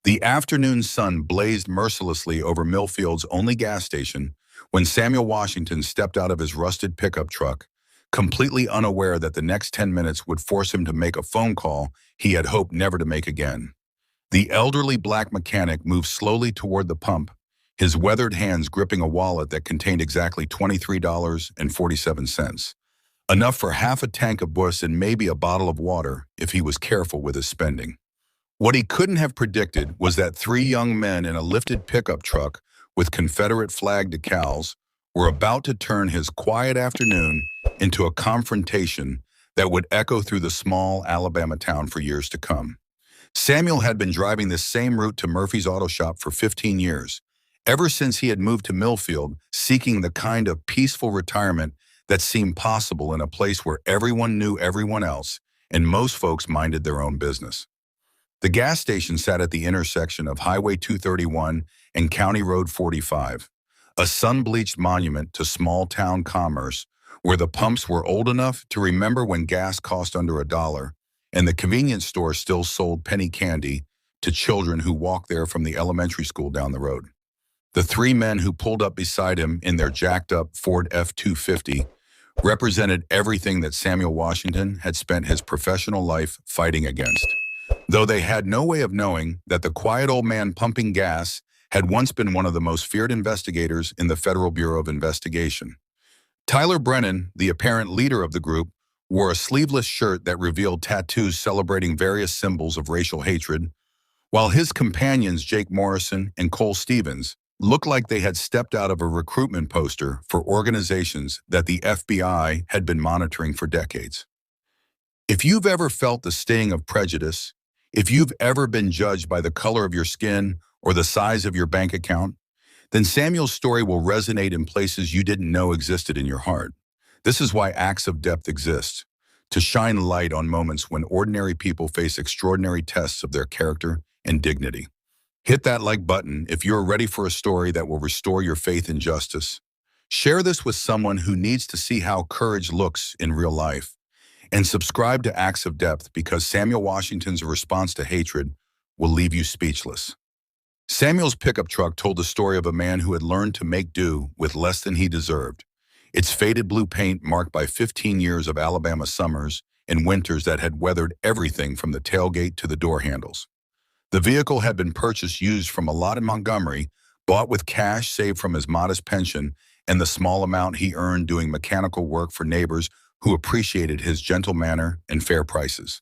The afternoon sun blazed mercilessly over Millfield's only gas station when Samuel Washington stepped out of his rusted pickup truck, completely unaware that the next 10 minutes would force him to make a phone call he had hoped never to make again. The elderly black mechanic moved slowly toward the pump, his weathered hands gripping a wallet that contained exactly $23.47, enough for half a tank of Buss and maybe a bottle of water if he was careful with his spending. What he couldn't have predicted was that three young men in a lifted pickup truck with Confederate flag decals were about to turn his quiet afternoon into a confrontation that would echo through the small Alabama town for years to come. Samuel had been driving this same route to Murphy's auto shop for 15 years, ever since he had moved to Millfield, seeking the kind of peaceful retirement that seemed possible in a place where everyone knew everyone else and most folks minded their own business. The gas station sat at the intersection of Highway 231 and County Road 45, a sun-bleached monument to small-town commerce where the pumps were old enough to remember when gas cost under $1 and the convenience store still sold penny candy to children who walked there from the elementary school down the road. The three men who pulled up beside him in their jacked-up Ford F-250 represented everything that Samuel Washington had spent his professional life fighting against, though they had no way of knowing that the quiet old man pumping gas had once been one of the most feared investigators in the Federal Bureau of Investigation. Tyler Brennan, the apparent leader of the group, wore a sleeveless shirt that revealed tattoos celebrating various symbols of racial hatred, while his companions Jake Morrison and Cole Stevens looked like they had stepped out of a recruitment poster for organizations that the FBI had been monitoring for decades. If you've ever felt the sting of prejudice, if you've ever been judged by the color of your skin or the size of your bank account, then Samuel's story will resonate in places you didn't know existed in your heart. This is why Acts of Depth exists, to shine light on moments when ordinary people face extraordinary tests of their character and dignity. Hit that like button if you're ready for a story that will restore your faith in justice. Share this with someone who needs to see how courage looks in real life. And subscribe to Acts of Depth because Samuel Washington's response to hatred will leave you speechless. Samuel's pickup truck told the story of a man who had learned to make do with less than he deserved, its faded blue paint marked by 15 years of Alabama summers and winters that had weathered everything from the tailgate to the door handles. The vehicle had been purchased used from a lot in Montgomery, bought with cash saved from his modest pension and the small amount he earned doing mechanical work for neighbors who appreciated his gentle manner and fair prices.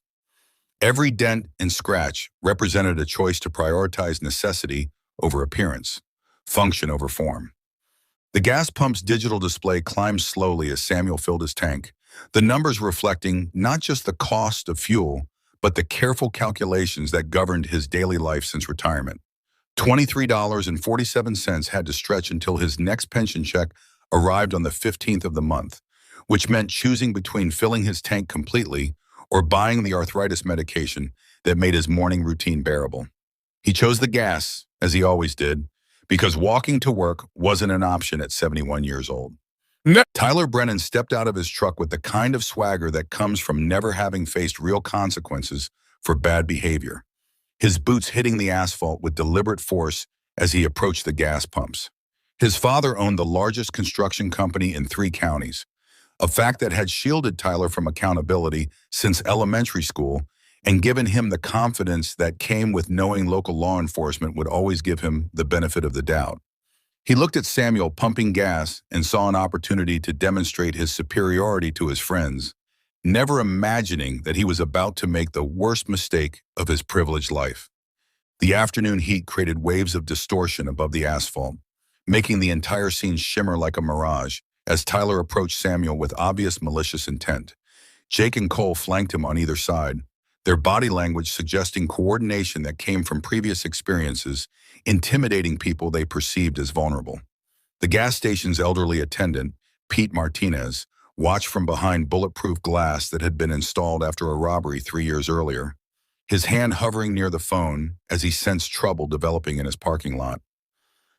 Every dent and scratch represented a choice to prioritize necessity over appearance, function over form. The gas pump's digital display climbed slowly as Samuel filled his tank, the numbers reflecting not just the cost of fuel, but the careful calculations that governed his daily life since retirement. $23.47 had to stretch until his next pension check arrived on the 15th of the month, which meant choosing between filling his tank completely or buying the arthritis medication that made his morning routine bearable. He chose the gas, as he always did, because walking to work wasn't an option at 71 years old. Tyler Brennan stepped out of his truck with the kind of swagger that comes from never having faced real consequences for bad behavior, his boots hitting the asphalt with deliberate force as he approached the gas pumps. His father owned the largest construction company in 3 counties, a fact that had shielded Tyler from accountability since elementary school and given him the confidence that came with knowing local law enforcement would always give him the benefit of the doubt. He looked at Samuel pumping gas and saw an opportunity to demonstrate his superiority to his friends, never imagining that he was about to make the worst mistake of his privileged life. The afternoon heat created waves of distortion above the asphalt, making the entire scene shimmer like a mirage as Tyler approached Samuel with obvious malicious intent. Jake and Cole flanked him on either side, their body language suggesting coordination that came from previous experiences, intimidating people they perceived as vulnerable. The gas station's elderly attendant, Pete Martinez, watched from behind bulletproof glass that had been installed after a robbery 3 years earlier, his hand hovering near the phone as he sensed trouble developing in his parking lot.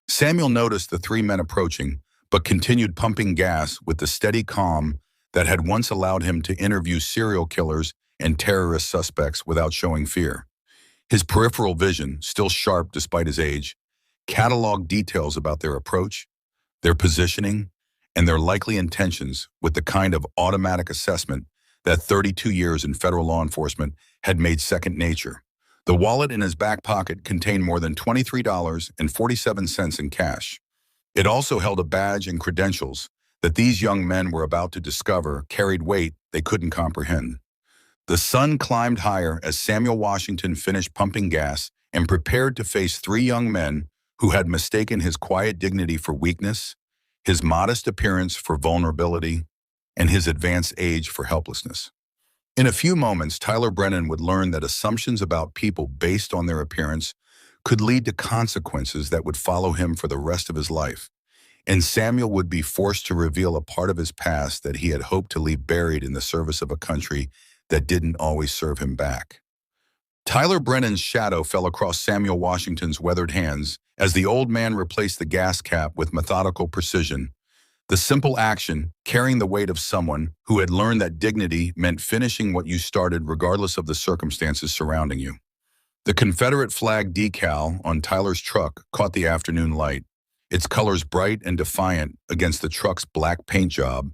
Samuel noticed the 3 men approaching, but continued pumping gas with the steady calm that had once allowed him to interview serial killers and terrorist suspects without showing fear. His peripheral vision, still sharp despite his age, cataloged details about their approach, their positioning, and their likely intentions with the kind of automatic assessment that 32 years in federal law enforcement had made second nature. The wallet in his back pocket contained more than $23.47 in cash. It also held a badge and credentials that these young men were about to discover carried weight they couldn't comprehend. The sun climbed higher as Samuel Washington finished pumping gas and prepared to face three young men who had mistaken his quiet dignity for weakness, his modest appearance for vulnerability, and his advanced age for helplessness. In a few moments, Tyler Brennan would learn that assumptions about people based on their appearance could lead to consequences that would follow him for the rest of his life, and Samuel would be forced to reveal a part of his past that he had hoped to leave buried in the service of a country that didn't always serve him back. Tyler Brennan's shadow fell across Samuel Washington's weathered hands as the old man replaced the gas cap with methodical precision. The simple action, carrying the weight of someone who had learned that dignity meant finishing what you started regardless of the circumstances surrounding you. The Confederate flag decal on Tyler's truck caught the afternoon light, its colors bright and defiant against the truck's black paint job,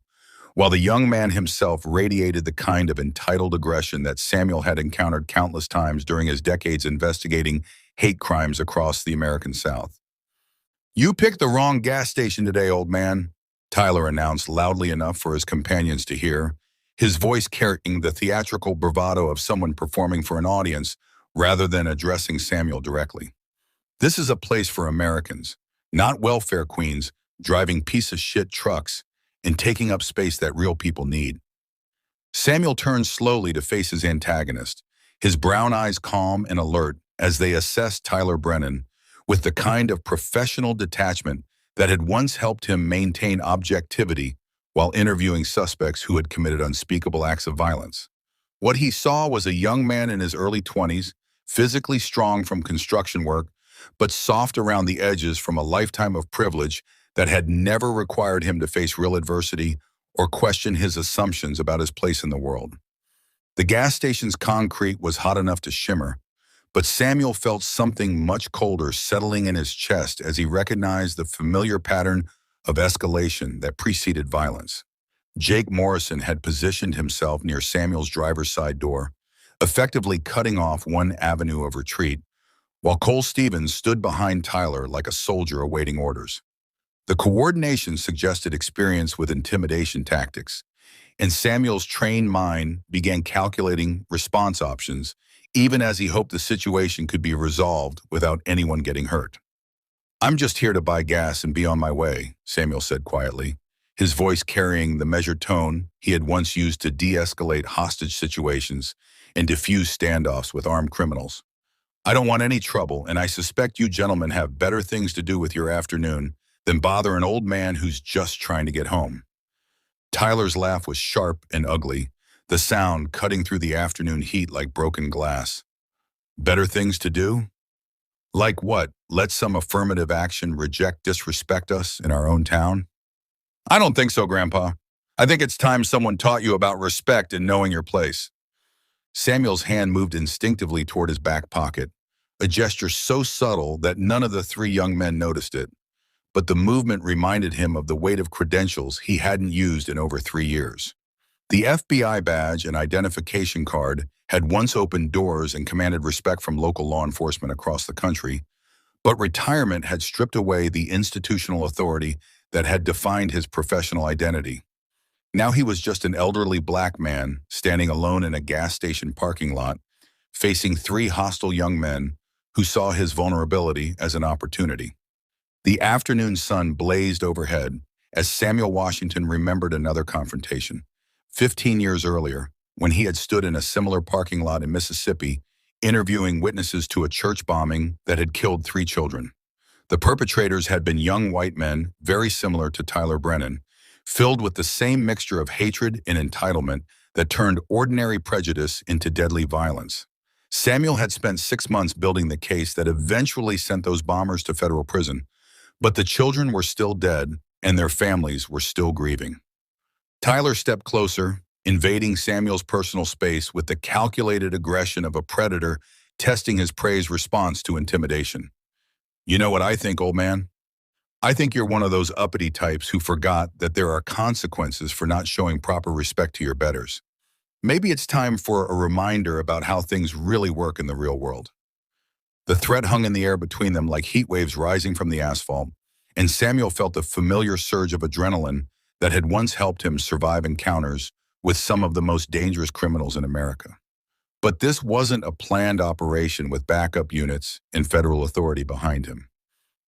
while the young man himself radiated the kind of entitled aggression that Samuel had encountered countless times during his decades investigating hate crimes across the American South. "You picked the wrong gas station today, old man," Tyler announced loudly enough for his companions to hear, his voice carrying the theatrical bravado of someone performing for an audience rather than addressing Samuel directly. "This is a place for Americans, not welfare queens driving piece-of-shit trucks and taking up space that real people need." Samuel turned slowly to face his antagonist, his brown eyes calm and alert as they assessed Tyler Brennan with the kind of professional detachment that had once helped him maintain objectivity while interviewing suspects who had committed unspeakable acts of violence. What he saw was a young man in his early 20s, physically strong from construction work, but soft around the edges from a lifetime of privilege that had never required him to face real adversity or question his assumptions about his place in the world. The gas station's concrete was hot enough to shimmer, but Samuel felt something much colder settling in his chest as he recognized the familiar pattern of escalation that preceded violence. Jake Morrison had positioned himself near Samuel's driver's side door, effectively cutting off one avenue of retreat, while Cole Stevens stood behind Tyler like a soldier awaiting orders. The coordination suggested experience with intimidation tactics, and Samuel's trained mind began calculating response options, even as he hoped the situation could be resolved without anyone getting hurt. "I'm just here to buy gas and be on my way," Samuel said quietly, his voice carrying the measured tone he had once used to de-escalate hostage situations and diffuse standoffs with armed criminals. "I don't want any trouble, and I suspect you gentlemen have better things to do with your afternoon than bother an old man who's just trying to get home." Tyler's laugh was sharp and ugly, the sound cutting through the afternoon heat like broken glass. "Better things to do? Like what? Let some affirmative action disrespect us in our own town?" "I don't think so, Grandpa. I think it's time someone taught you about respect and knowing your place." Samuel's hand moved instinctively toward his back pocket, a gesture so subtle that none of the three young men noticed it. But the movement reminded him of the weight of credentials he hadn't used in over 3 years. The FBI badge and identification card had once opened doors and commanded respect from local law enforcement across the country, but retirement had stripped away the institutional authority that had defined his professional identity. Now he was just an elderly black man standing alone in a gas station parking lot, facing three hostile young men who saw his vulnerability as an opportunity. The afternoon sun blazed overhead as Samuel Washington remembered another confrontation, 15 years earlier, when he had stood in a similar parking lot in Mississippi, interviewing witnesses to a church bombing that had killed 3 children. The perpetrators had been young white men, very similar to Tyler Brennan, filled with the same mixture of hatred and entitlement that turned ordinary prejudice into deadly violence. Samuel had spent 6 months building the case that eventually sent those bombers to federal prison, but the children were still dead and their families were still grieving. Tyler stepped closer, invading Samuel's personal space with the calculated aggression of a predator testing his prey's response to intimidation. You know what I think, old man? I think you're one of those uppity types who forgot that there are consequences for not showing proper respect to your betters. Maybe it's time for a reminder about how things really work in the real world. The threat hung in the air between them like heat waves rising from the asphalt, and Samuel felt the familiar surge of adrenaline that had once helped him survive encounters with some of the most dangerous criminals in America. But this wasn't a planned operation with backup units and federal authority behind him.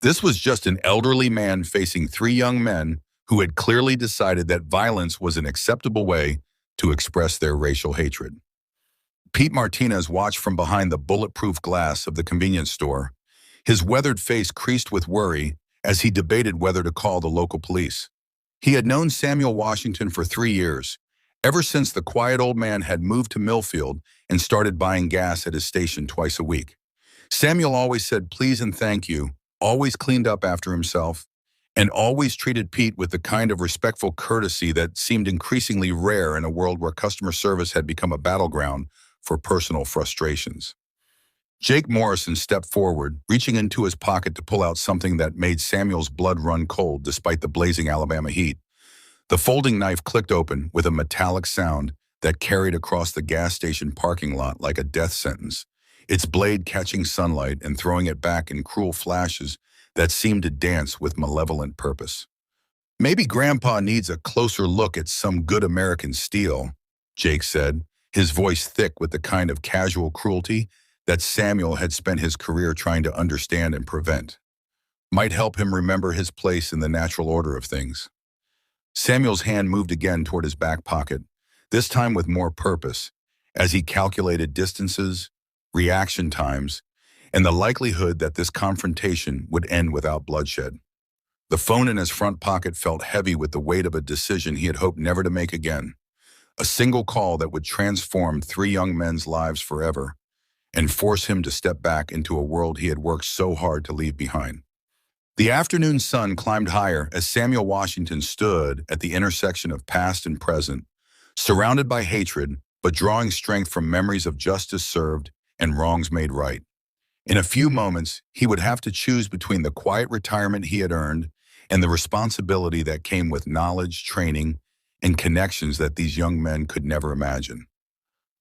This was just an elderly man facing three young men who had clearly decided that violence was an acceptable way to express their racial hatred. Pete Martinez watched from behind the bulletproof glass of the convenience store, his weathered face creased with worry as he debated whether to call the local police. He had known Samuel Washington for 3 years, ever since the quiet old man had moved to Millfield and started buying gas at his station twice a week. Samuel always said please and thank you, always cleaned up after himself, and always treated Pete with the kind of respectful courtesy that seemed increasingly rare in a world where customer service had become a battleground for personal frustrations. Jake Morrison stepped forward, reaching into his pocket to pull out something that made Samuel's blood run cold despite the blazing Alabama heat. The folding knife clicked open with a metallic sound that carried across the gas station parking lot like a death sentence, its blade catching sunlight and throwing it back in cruel flashes that seemed to dance with malevolent purpose. Maybe Grandpa needs a closer look at some good American steel, Jake said, his voice thick with the kind of casual cruelty that Samuel had spent his career trying to understand and prevent. Might help him remember his place in the natural order of things. Samuel's hand moved again toward his back pocket, this time with more purpose, as he calculated distances, reaction times, and the likelihood that this confrontation would end without bloodshed. The phone in his front pocket felt heavy with the weight of a decision he had hoped never to make again. A single call that would transform three young men's lives forever and force him to step back into a world he had worked so hard to leave behind. The afternoon sun climbed higher as Samuel Washington stood at the intersection of past and present, surrounded by hatred, but drawing strength from memories of justice served and wrongs made right. In a few moments, he would have to choose between the quiet retirement he had earned and the responsibility that came with knowledge, training, and connections that these young men could never imagine.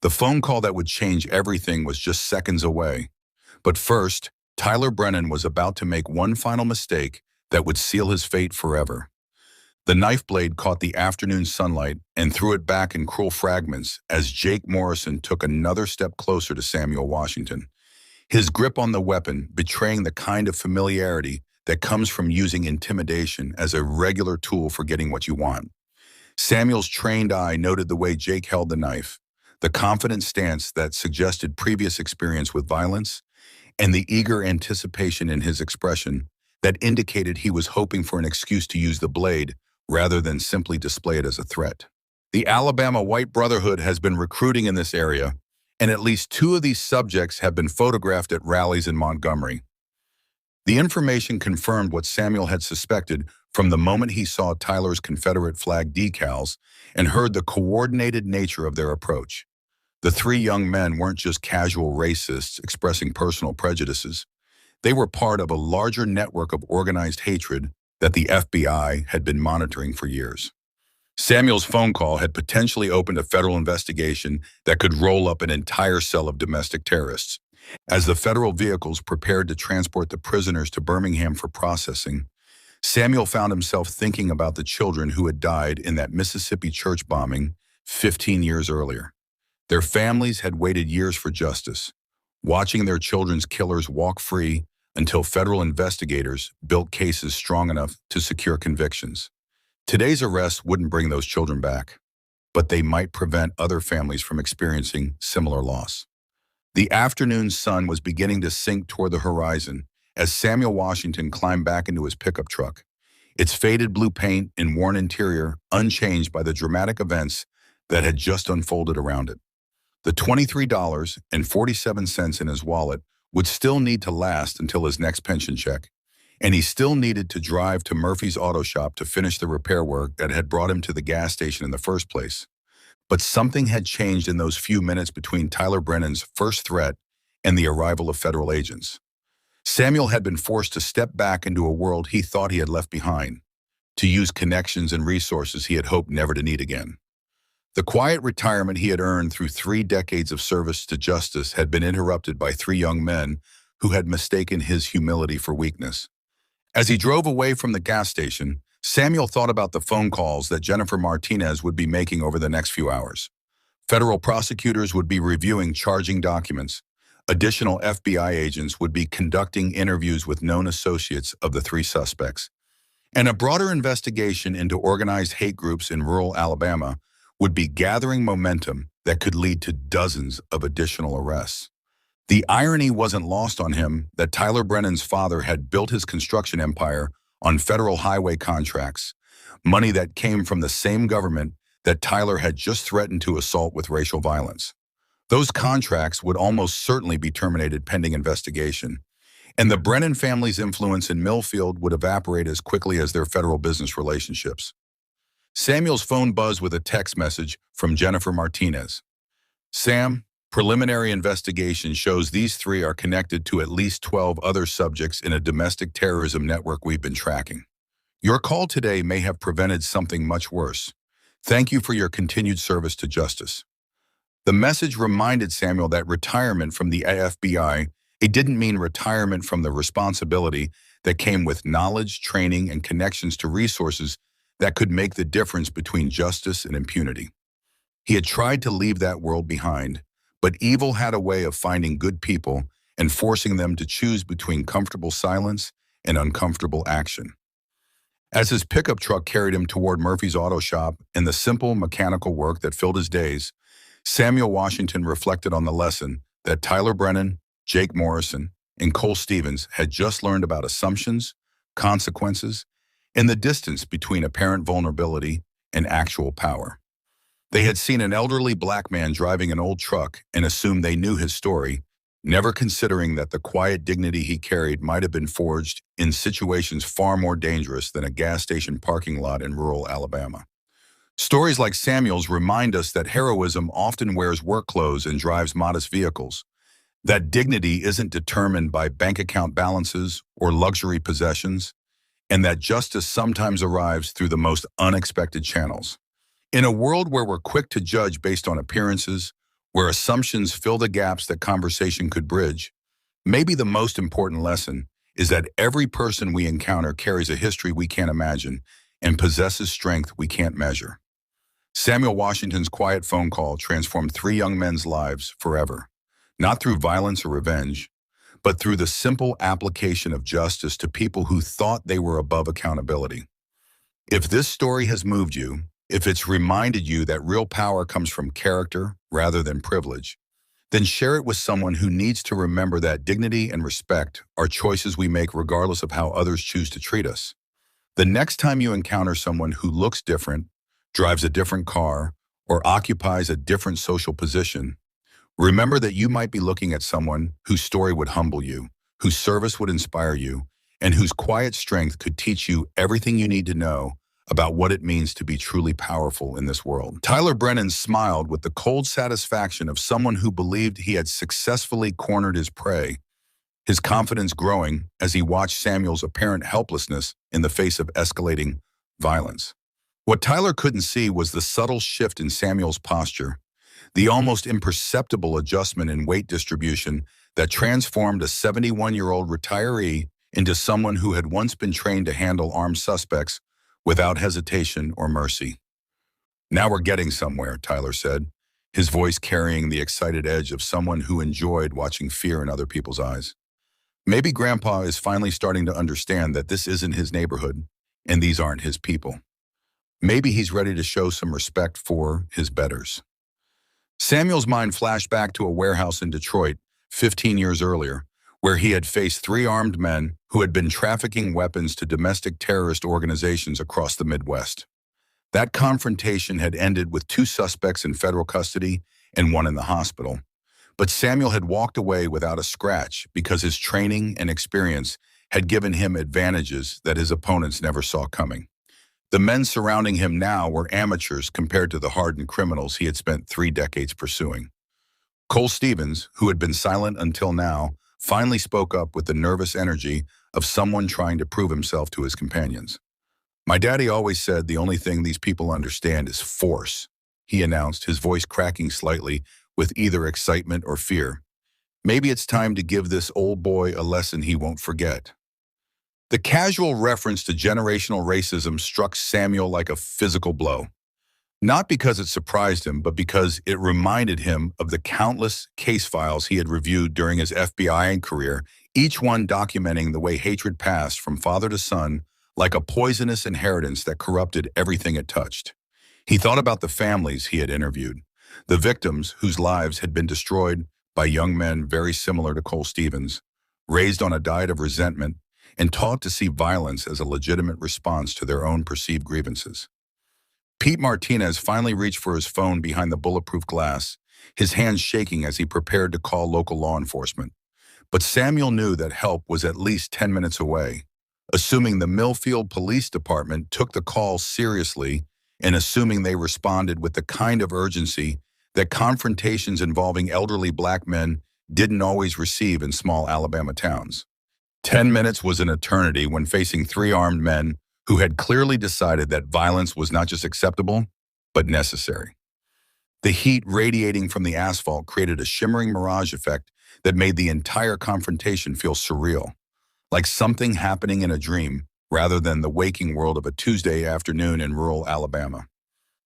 The phone call that would change everything was just seconds away. But first, Tyler Brennan was about to make one final mistake that would seal his fate forever. The knife blade caught the afternoon sunlight and threw it back in cruel fragments as Jake Morrison took another step closer to Samuel Washington, his grip on the weapon betraying the kind of familiarity that comes from using intimidation as a regular tool for getting what you want. Samuel's trained eye noted the way Jake held the knife, the confident stance that suggested previous experience with violence, and the eager anticipation in his expression that indicated he was hoping for an excuse to use the blade rather than simply display it as a threat. The Alabama White Brotherhood has been recruiting in this area, and at least 2 of these subjects have been photographed at rallies in Montgomery. The information confirmed what Samuel had suspected from the moment he saw Tyler's Confederate flag decals and heard the coordinated nature of their approach. The 3 young men weren't just casual racists expressing personal prejudices. They were part of a larger network of organized hatred that the FBI had been monitoring for years. Samuel's phone call had potentially opened a federal investigation that could roll up an entire cell of domestic terrorists. As the federal vehicles prepared to transport the prisoners to Birmingham for processing, Samuel found himself thinking about the children who had died in that Mississippi church bombing 15 years earlier. Their families had waited years for justice, watching their children's killers walk free until federal investigators built cases strong enough to secure convictions. Today's arrests wouldn't bring those children back, but they might prevent other families from experiencing similar loss. The afternoon sun was beginning to sink toward the horizon as Samuel Washington climbed back into his pickup truck, its faded blue paint and worn interior unchanged by the dramatic events that had just unfolded around it. The $23.47 in his wallet would still need to last until his next pension check, and he still needed to drive to Murphy's auto shop to finish the repair work that had brought him to the gas station in the first place. But something had changed in those few minutes between Tyler Brennan's first threat and the arrival of federal agents. Samuel had been forced to step back into a world he thought he had left behind, to use connections and resources he had hoped never to need again. The quiet retirement he had earned through 3 decades of service to justice had been interrupted by 3 young men who had mistaken his humility for weakness. As he drove away from the gas station, Samuel thought about the phone calls that Jennifer Martinez would be making over the next few hours. Federal prosecutors would be reviewing charging documents. Additional FBI agents would be conducting interviews with known associates of the 3 suspects. And a broader investigation into organized hate groups in rural Alabama would be gathering momentum that could lead to dozens of additional arrests. The irony wasn't lost on him that Tyler Brennan's father had built his construction empire on federal highway contracts, money that came from the same government that Tyler had just threatened to assault with racial violence. Those contracts would almost certainly be terminated pending investigation, and the Brennan family's influence in Millfield would evaporate as quickly as their federal business relationships. Samuel's phone buzzed with a text message from Jennifer Martinez. "Sam, preliminary investigation shows these 3 are connected to at least 12 other subjects in a domestic terrorism network we've been tracking. Your call today may have prevented something much worse. Thank you for your continued service to justice." The message reminded Samuel that retirement from the FBI, it didn't mean retirement from the responsibility that came with knowledge, training, and connections to resources that could make the difference between justice and impunity. He had tried to leave that world behind, but evil had a way of finding good people and forcing them to choose between comfortable silence and uncomfortable action. As his pickup truck carried him toward Murphy's auto shop and the simple mechanical work that filled his days, Samuel Washington reflected on the lesson that Tyler Brennan, Jake Morrison, and Cole Stevens had just learned about assumptions, consequences, and the distance between apparent vulnerability and actual power. They had seen an elderly black man driving an old truck and assumed they knew his story, never considering that the quiet dignity he carried might have been forged in situations far more dangerous than a gas station parking lot in rural Alabama. Stories like Samuel's remind us that heroism often wears work clothes and drives modest vehicles, that dignity isn't determined by bank account balances or luxury possessions, and that justice sometimes arrives through the most unexpected channels. In a world where we're quick to judge based on appearances, where assumptions fill the gaps that conversation could bridge, maybe the most important lesson is that every person we encounter carries a history we can't imagine and possesses strength we can't measure. Samuel Washington's quiet phone call transformed 3 young men's lives forever, not through violence or revenge, but through the simple application of justice to people who thought they were above accountability. If this story has moved you, if it's reminded you that real power comes from character rather than privilege, then share it with someone who needs to remember that dignity and respect are choices we make regardless of how others choose to treat us. The next time you encounter someone who looks different, drives a different car, or occupies a different social position, remember that you might be looking at someone whose story would humble you, whose service would inspire you, and whose quiet strength could teach you everything you need to know about what it means to be truly powerful in this world. Tyler Brennan smiled with the cold satisfaction of someone who believed he had successfully cornered his prey, his confidence growing as he watched Samuel's apparent helplessness in the face of escalating violence. What Tyler couldn't see was the subtle shift in Samuel's posture, the almost imperceptible adjustment in weight distribution that transformed a 71-year-old retiree into someone who had once been trained to handle armed suspects without hesitation or mercy. "Now we're getting somewhere," Tyler said, his voice carrying the excited edge of someone who enjoyed watching fear in other people's eyes. "Maybe Grandpa is finally starting to understand that this isn't his neighborhood and these aren't his people. Maybe he's ready to show some respect for his betters." Samuel's mind flashed back to a warehouse in Detroit 15 years earlier, where he had faced 3 armed men who had been trafficking weapons to domestic terrorist organizations across the Midwest. That confrontation had ended with 2 suspects in federal custody and 1 in the hospital. But Samuel had walked away without a scratch because his training and experience had given him advantages that his opponents never saw coming. The men surrounding him now were amateurs compared to the hardened criminals he had spent 3 decades pursuing. Cole Stevens, who had been silent until now, finally spoke up with the nervous energy of someone trying to prove himself to his companions. "My daddy always said the only thing these people understand is force," he announced, his voice cracking slightly with either excitement or fear. "Maybe it's time to give this old boy a lesson he won't forget." The casual reference to generational racism struck Samuel like a physical blow. Not because it surprised him, but because it reminded him of the countless case files he had reviewed during his FBI career, each one documenting the way hatred passed from father to son like a poisonous inheritance that corrupted everything it touched. He thought about the families he had interviewed, the victims whose lives had been destroyed by young men very similar to Cole Stevens, raised on a diet of resentment and taught to see violence as a legitimate response to their own perceived grievances. Pete Martinez finally reached for his phone behind the bulletproof glass, his hands shaking as he prepared to call local law enforcement. But Samuel knew that help was at least 10 minutes away. Assuming the Millfield Police Department took the call seriously and assuming they responded with the kind of urgency that confrontations involving elderly black men didn't always receive in small Alabama towns. 10 minutes was an eternity when facing three armed men who had clearly decided that violence was not just acceptable, but necessary. The heat radiating from the asphalt created a shimmering mirage effect that made the entire confrontation feel surreal, like something happening in a dream rather than the waking world of a Tuesday afternoon in rural Alabama.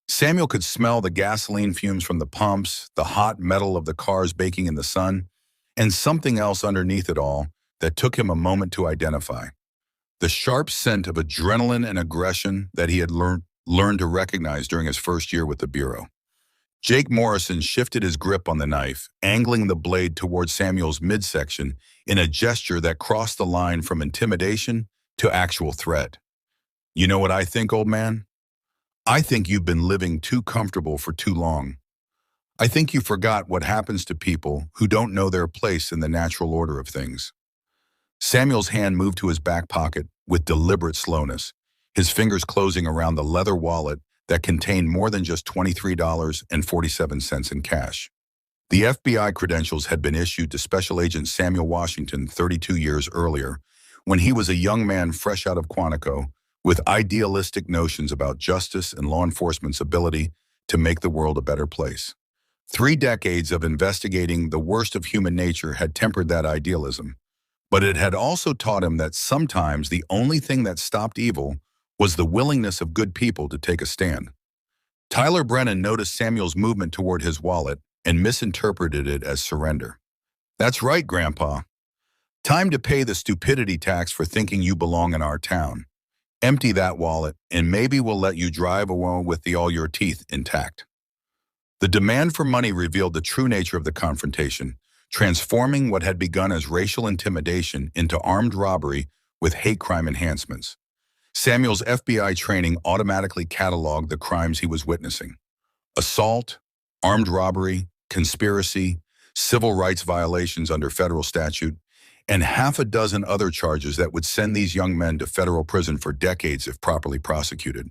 Samuel could smell the gasoline fumes from the pumps, the hot metal of the cars baking in the sun, and something else underneath it all that took him a moment to identify. The sharp scent of adrenaline and aggression that he had learned to recognize during his first year with the Bureau. Jake Morrison shifted his grip on the knife, angling the blade towards Samuel's midsection in a gesture that crossed the line from intimidation to actual threat. "You know what I think, old man? I think you've been living too comfortable for too long. I think you forgot what happens to people who don't know their place in the natural order of things." Samuel's hand moved to his back pocket with deliberate slowness, his fingers closing around the leather wallet that contained more than just $23.47 in cash. The FBI credentials had been issued to Special Agent Samuel Washington 32 years earlier, when he was a young man fresh out of Quantico, with idealistic notions about justice and law enforcement's ability to make the world a better place. 3 decades of investigating the worst of human nature had tempered that idealism, but it had also taught him that sometimes the only thing that stopped evil was the willingness of good people to take a stand. Tyler Brennan noticed Samuel's movement toward his wallet and misinterpreted it as surrender. "That's right, Grandpa. Time to pay the stupidity tax for thinking you belong in our town. Empty that wallet, and maybe we'll let you drive away with all your teeth intact." The demand for money revealed the true nature of the confrontation, transforming what had begun as racial intimidation into armed robbery with hate crime enhancements. Samuel's FBI training automatically cataloged the crimes he was witnessing: assault, armed robbery, conspiracy, civil rights violations under federal statute, and half a dozen other charges that would send these young men to federal prison for decades if properly prosecuted.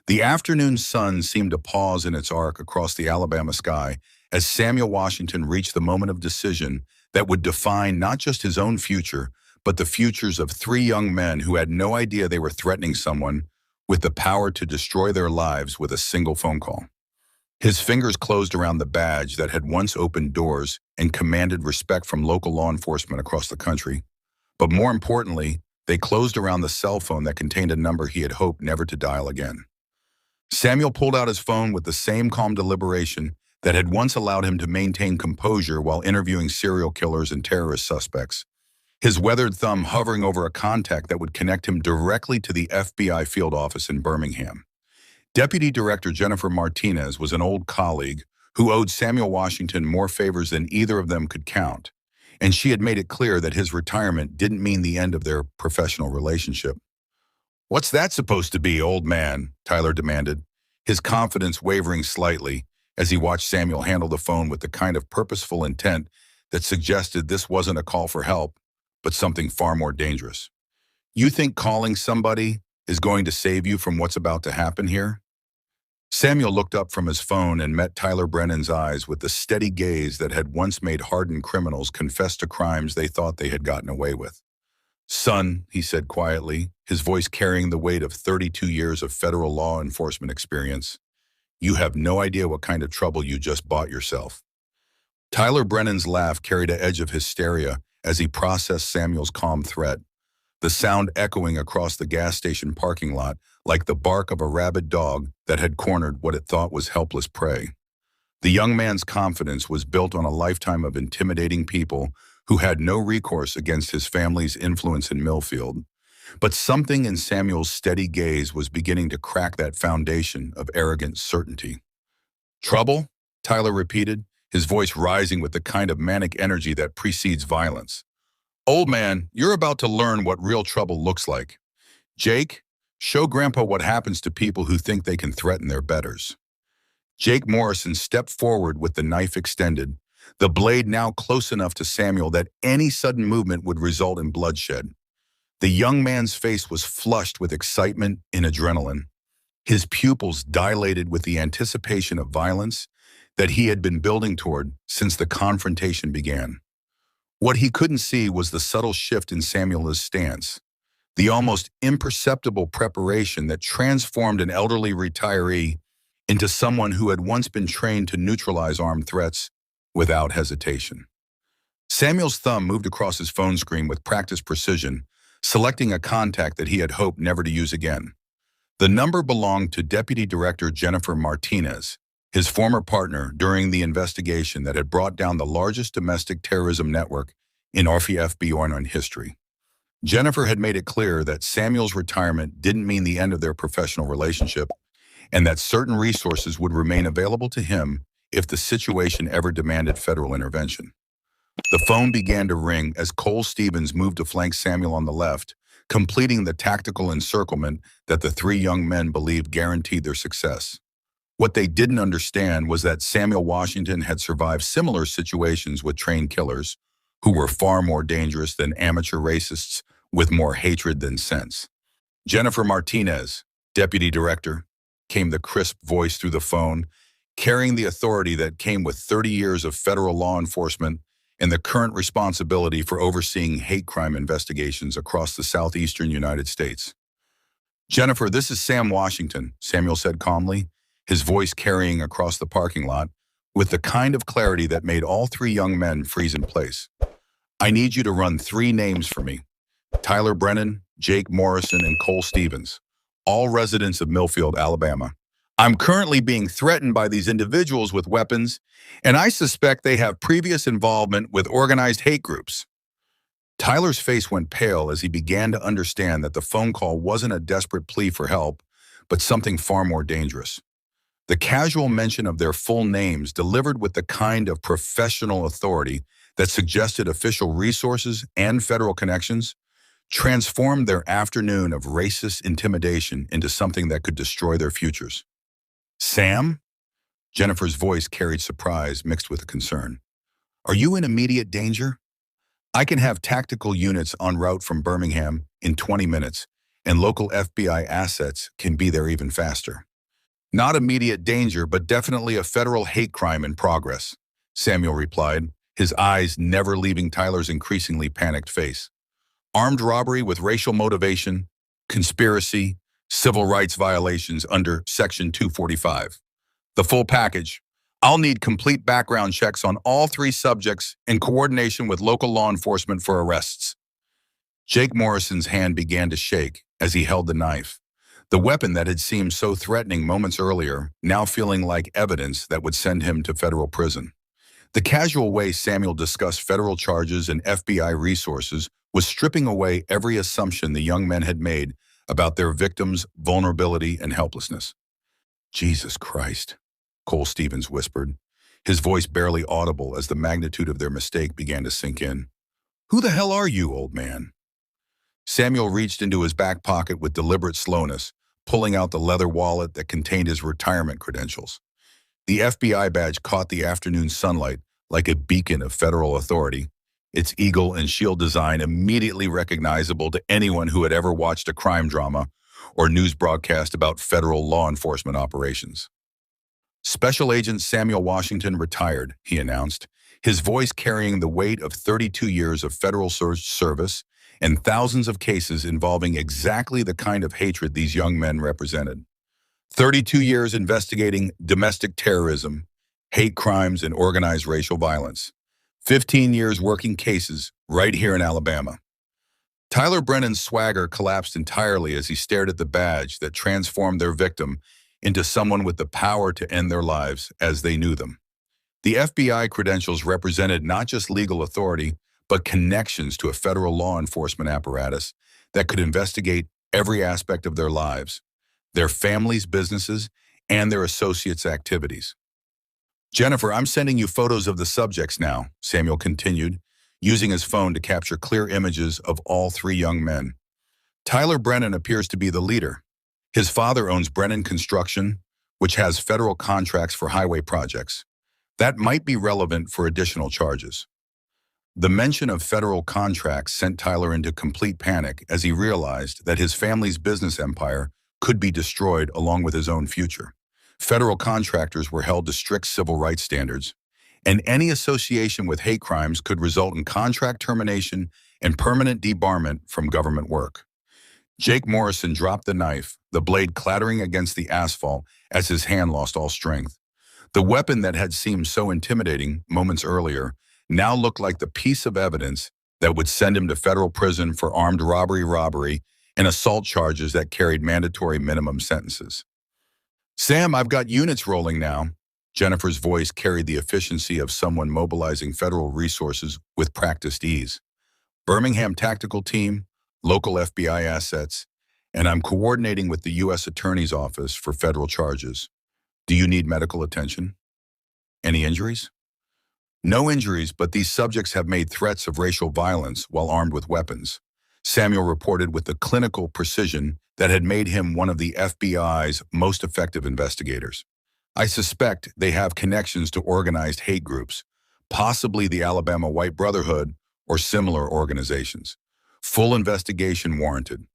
The afternoon sun seemed to pause in its arc across the Alabama sky as Samuel Washington reached the moment of decision that would define not just his own future, but the futures of 3 young men who had no idea they were threatening someone with the power to destroy their lives with a single phone call. His fingers closed around the badge that had once opened doors and commanded respect from local law enforcement across the country. But more importantly, they closed around the cell phone that contained a number he had hoped never to dial again. Samuel pulled out his phone with the same calm deliberation that had once allowed him to maintain composure while interviewing serial killers and terrorist suspects, his weathered thumb hovering over a contact that would connect him directly to the FBI field office in Birmingham. Deputy Director Jennifer Martinez was an old colleague who owed Samuel Washington more favors than either of them could count, and she had made it clear that his retirement didn't mean the end of their professional relationship. "What's that supposed to be, old man?" Tyler demanded, his confidence wavering slightly as he watched Samuel handle the phone with the kind of purposeful intent that suggested this wasn't a call for help, but something far more dangerous. "You think calling somebody is going to save you from what's about to happen here?" Samuel looked up from his phone and met Tyler Brennan's eyes with the steady gaze that had once made hardened criminals confess to crimes they thought they had gotten away with. "Son," he said quietly, his voice carrying the weight of 32 years of federal law enforcement experience, "you have no idea what kind of trouble you just bought yourself." Tyler Brennan's laugh carried an edge of hysteria as he processed Samuel's calm threat, the sound echoing across the gas station parking lot like the bark of a rabid dog that had cornered what it thought was helpless prey. The young man's confidence was built on a lifetime of intimidating people who had no recourse against his family's influence in Millfield. But something in Samuel's steady gaze was beginning to crack that foundation of arrogant certainty. "Trouble?" Tyler repeated, his voice rising with the kind of manic energy that precedes violence. "Old man, you're about to learn what real trouble looks like. Jake, show Grandpa what happens to people who think they can threaten their betters." Jake Morrison stepped forward with the knife extended, the blade now close enough to Samuel that any sudden movement would result in bloodshed. The young man's face was flushed with excitement and adrenaline, his pupils dilated with the anticipation of violence that he had been building toward since the confrontation began. What he couldn't see was the subtle shift in Samuel's stance, the almost imperceptible preparation that transformed an elderly retiree into someone who had once been trained to neutralize armed threats without hesitation. Samuel's thumb moved across his phone screen with practiced precision, selecting a contact that he had hoped never to use again. The number belonged to Deputy Director Jennifer Martinez, his former partner during the investigation that had brought down the largest domestic terrorism network in FBI history. Jennifer had made it clear that Samuel's retirement didn't mean the end of their professional relationship, and that certain resources would remain available to him if the situation ever demanded federal intervention. The phone began to ring as Cole Stevens moved to flank Samuel on the left, completing the tactical encirclement that the three young men believed guaranteed their success. What they didn't understand was that Samuel Washington had survived similar situations with trained killers, who were far more dangerous than amateur racists with more hatred than sense. "Jennifer Martinez, Deputy Director," came the crisp voice through the phone, carrying the authority that came with 30 years of federal law enforcement and the current responsibility for overseeing hate crime investigations across the southeastern United States. "Jennifer, this is Sam Washington," Samuel said calmly, his voice carrying across the parking lot with the kind of clarity that made all three young men freeze in place. "I need you to run three names for me: Tyler Brennan, Jake Morrison, and Cole Stevens, all residents of Millfield, Alabama. I'm currently being threatened by these individuals with weapons, and I suspect they have previous involvement with organized hate groups." Tyler's face went pale as he began to understand that the phone call wasn't a desperate plea for help, but something far more dangerous. The casual mention of their full names, delivered with the kind of professional authority that suggested official resources and federal connections, transformed their afternoon of racist intimidation into something that could destroy their futures. "Sam?" Jennifer's voice carried surprise mixed with concern. "Are you in immediate danger? I can have tactical units en route from Birmingham in 20 minutes, and local FBI assets can be there even faster." "Not immediate danger, but definitely a federal hate crime in progress," Samuel replied, his eyes never leaving Tyler's increasingly panicked face. "Armed robbery with racial motivation, conspiracy, civil rights violations under Section 245. The full package. I'll need complete background checks on all three subjects in coordination with local law enforcement for arrests." Jake Morrison's hand began to shake as he held the knife, the weapon that had seemed so threatening moments earlier, now feeling like evidence that would send him to federal prison. The casual way Samuel discussed federal charges and FBI resources was stripping away every assumption the young men had made about their victims' vulnerability and helplessness. "Jesus Christ," Cole Stevens whispered, his voice barely audible as the magnitude of their mistake began to sink in. "Who the hell are you, old man?" Samuel reached into his back pocket with deliberate slowness, pulling out the leather wallet that contained his retirement credentials. The FBI badge caught the afternoon sunlight like a beacon of federal authority, its eagle and shield design immediately recognizable to anyone who had ever watched a crime drama or news broadcast about federal law enforcement operations. Special Agent Samuel Washington retired, he announced, his voice carrying the weight of 32 years of federal service and thousands of cases involving exactly the kind of hatred these young men represented. 32 years investigating domestic terrorism, hate crimes, and organized racial violence. 15 years working cases right here in Alabama. Tyler Brennan's swagger collapsed entirely as he stared at the badge that transformed their victim into someone with the power to end their lives as they knew them. The FBI credentials represented not just legal authority, but connections to a federal law enforcement apparatus that could investigate every aspect of their lives, their families' businesses, and their associates' activities. Jennifer, I'm sending you photos of the subjects now, Samuel continued, using his phone to capture clear images of all three young men. Tyler Brennan appears to be the leader. His father owns Brennan Construction, which has federal contracts for highway projects. That might be relevant for additional charges. The mention of federal contracts sent Tyler into complete panic as he realized that his family's business empire could be destroyed along with his own future. Federal contractors were held to strict civil rights standards, and any association with hate crimes could result in contract termination and permanent debarment from government work. Jake Morrison dropped the knife, the blade clattering against the asphalt as his hand lost all strength. The weapon that had seemed so intimidating moments earlier now looked like the piece of evidence that would send him to federal prison for armed robbery, and assault charges that carried mandatory minimum sentences. Sam, I've got units rolling now. Jennifer's voice carried the efficiency of someone mobilizing federal resources with practiced ease. Birmingham Tactical Team, local FBI assets, and I'm coordinating with the U.S. Attorney's Office for federal charges. Do you need medical attention? Any injuries? No injuries, but these subjects have made threats of racial violence while armed with weapons, Samuel reported with the clinical precision that had made him one of the FBI's most effective investigators. I suspect they have connections to organized hate groups, possibly the Alabama White Brotherhood or similar organizations. Full investigation warranted.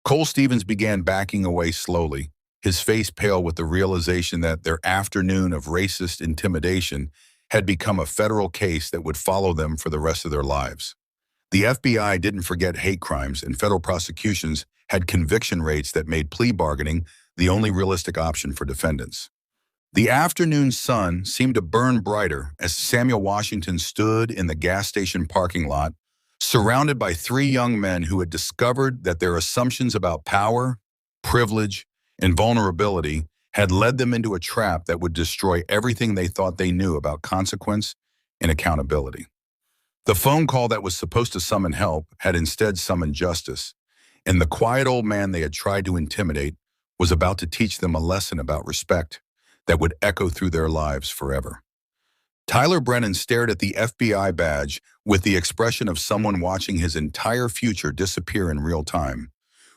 Cole Stevens began backing away slowly, his face pale with the realization that their afternoon of racist intimidation had become a federal case that would follow them for the rest of their lives. The FBI didn't forget hate crimes, and federal prosecutions had conviction rates that made plea bargaining the only realistic option for defendants. The afternoon sun seemed to burn brighter as Samuel Washington stood in the gas station parking lot, surrounded by three young men who had discovered that their assumptions about power, privilege, and vulnerability had led them into a trap that would destroy everything they thought they knew about consequence and accountability. The phone call that was supposed to summon help had instead summoned justice, and the quiet old man they had tried to intimidate was about to teach them a lesson about respect that would echo through their lives forever. Tyler Brennan stared at the FBI badge with the expression of someone watching his entire future disappear in real time,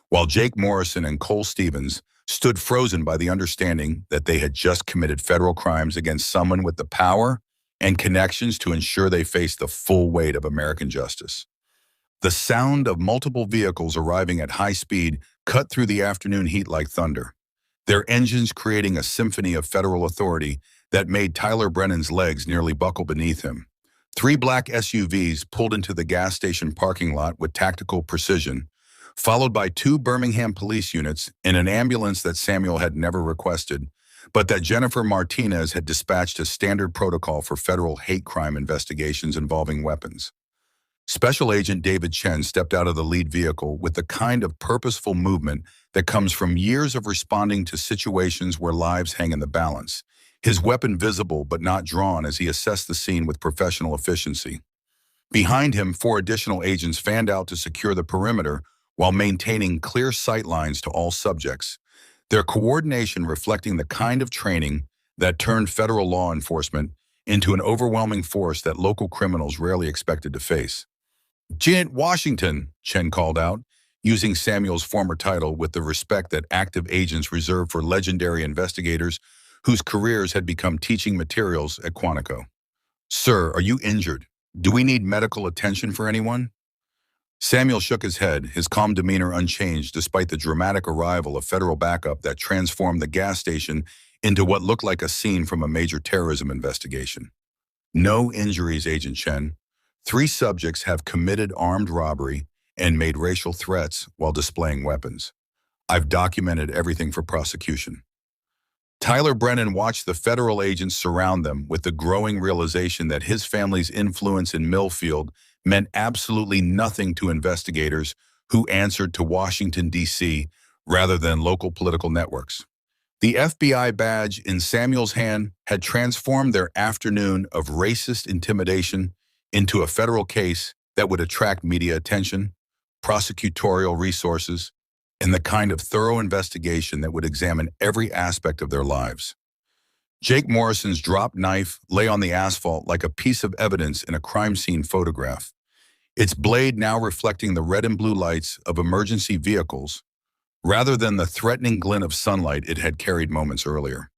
while Jake Morrison and Cole Stevens stood frozen by the understanding that they had just committed federal crimes against someone with the power and connections to ensure they faced the full weight of American justice. The sound of multiple vehicles arriving at high speed cut through the afternoon heat like thunder, their engines creating a symphony of federal authority that made Tyler Brennan's legs nearly buckle beneath him. Three black SUVs pulled into the gas station parking lot with tactical precision, followed by two Birmingham police units and an ambulance that Samuel had never requested, but that Jennifer Martinez had dispatched as standard protocol for federal hate crime investigations involving weapons. Special Agent David Chen stepped out of the lead vehicle with the kind of purposeful movement that comes from years of responding to situations where lives hang in the balance, his weapon visible but not drawn as he assessed the scene with professional efficiency. Behind him, 4 additional agents fanned out to secure the perimeter while maintaining clear sight lines to all subjects, their coordination reflecting the kind of training that turned federal law enforcement into an overwhelming force that local criminals rarely expected to face. "Agent Washington," Chen called out, using Samuel's former title with the respect that active agents reserve for legendary investigators whose careers had become teaching materials at Quantico. "Sir, are you injured? Do we need medical attention for anyone?" Samuel shook his head, his calm demeanor unchanged despite the dramatic arrival of federal backup that transformed the gas station into what looked like a scene from a major terrorism investigation. No injuries, Agent Chen. 3 subjects have committed armed robbery and made racial threats while displaying weapons. I've documented everything for prosecution. Tyler Brennan watched the federal agents surround them with the growing realization that his family's influence in Millfield meant absolutely nothing to investigators who answered to Washington, D.C., rather than local political networks. The FBI badge in Samuel's hand had transformed their afternoon of racist intimidation into a federal case that would attract media attention, prosecutorial resources, and the kind of thorough investigation that would examine every aspect of their lives. Jake Morrison's dropped knife lay on the asphalt like a piece of evidence in a crime scene photograph, its blade now reflecting the red and blue lights of emergency vehicles rather than the threatening glint of sunlight it had carried moments earlier.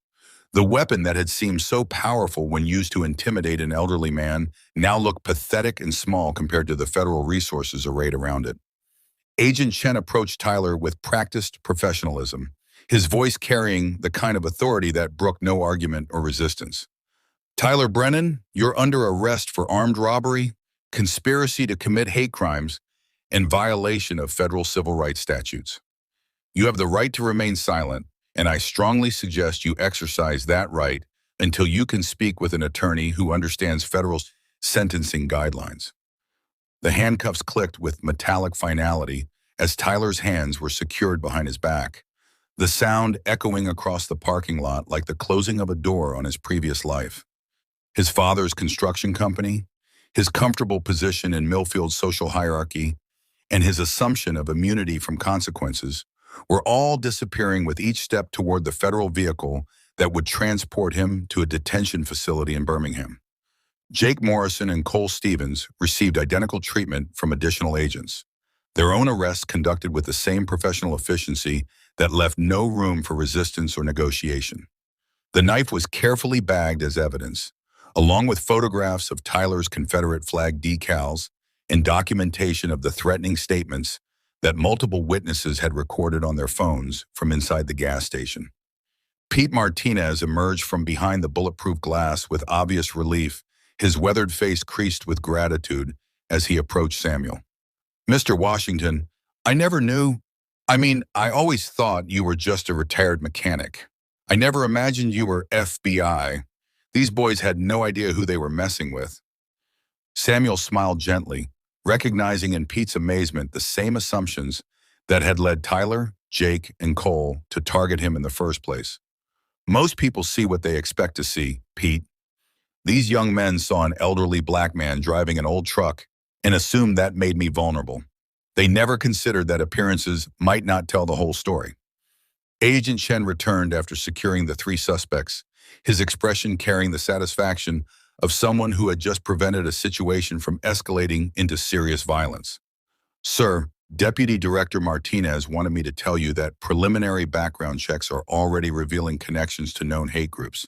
The weapon that had seemed so powerful when used to intimidate an elderly man now looked pathetic and small compared to the federal resources arrayed around it. Agent Chen approached Tyler with practiced professionalism, his voice carrying the kind of authority that brooked no argument or resistance. Tyler Brennan, you're under arrest for armed robbery, conspiracy to commit hate crimes, and violation of federal civil rights statutes. You have the right to remain silent, and I strongly suggest you exercise that right until you can speak with an attorney who understands federal sentencing guidelines. The handcuffs clicked with metallic finality as Tyler's hands were secured behind his back, the sound echoing across the parking lot like the closing of a door on his previous life. His father's construction company, his comfortable position in Millfield's social hierarchy, and his assumption of immunity from consequences were all disappearing with each step toward the federal vehicle that would transport him to a detention facility in Birmingham. Jake Morrison and Cole Stevens received identical treatment from additional agents, their own arrests conducted with the same professional efficiency that left no room for resistance or negotiation. The knife was carefully bagged as evidence, along with photographs of Tyler's Confederate flag decals and documentation of the threatening statements that multiple witnesses had recorded on their phones from inside the gas station. Pete Martinez emerged from behind the bulletproof glass with obvious relief, his weathered face creased with gratitude as he approached Samuel. Mr. Washington, I never knew. I always thought you were just a retired mechanic. I never imagined you were FBI. These boys had no idea who they were messing with. Samuel smiled gently, recognizing in Pete's amazement the same assumptions that had led Tyler, Jake, and Cole to target him in the first place. Most people see what they expect to see, Pete. These young men saw an elderly black man driving an old truck and assumed that made me vulnerable. They never considered that appearances might not tell the whole story. Agent Chen returned after securing the 3 suspects, his expression carrying the satisfaction of someone who had just prevented a situation from escalating into serious violence. Sir, Deputy Director Martinez wanted me to tell you that preliminary background checks are already revealing connections to known hate groups.